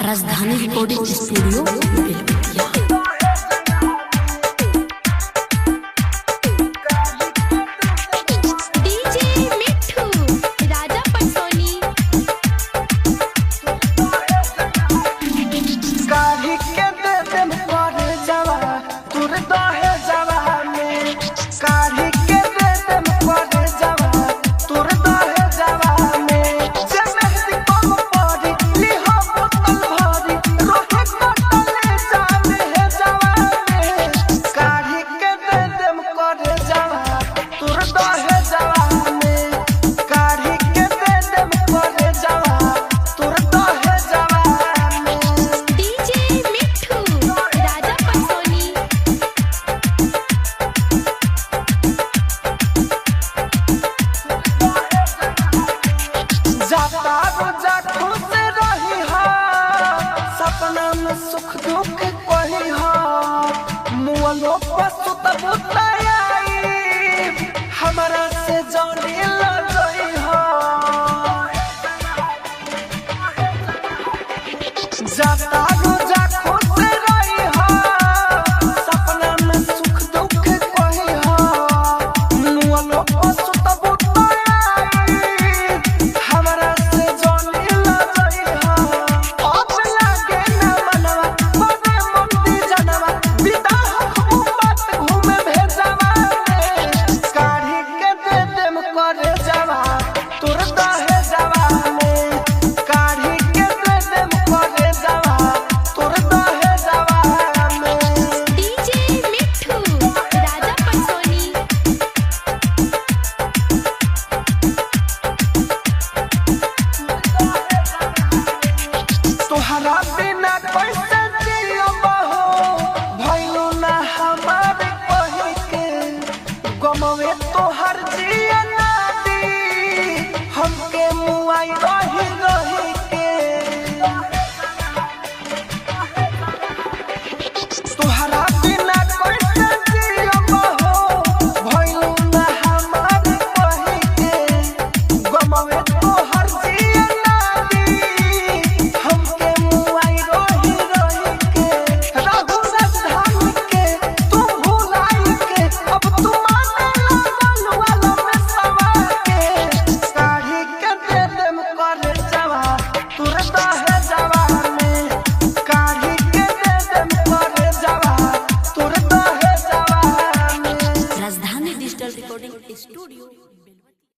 राजधानी recording studio Belwatia. सुख दुख कही हो मुअलो पशु तब हमारा से जानी लगी हो जाता रोजा खुश रही हो सपना में सुख दुख कही हो मुअलो पशु तब हमारा से जानी लगी हो अब लागे ना मनवा बने मंदी जनवा बिता हुकूमत घूमे भेजवा काढ़ी के दे देम करे जवा तोर दहे जवा में काढ़ी के दे देम करे जवा तोर दहे जवा में। डीजे मिठू राजा परसोनी। तोहरा बिना कैसे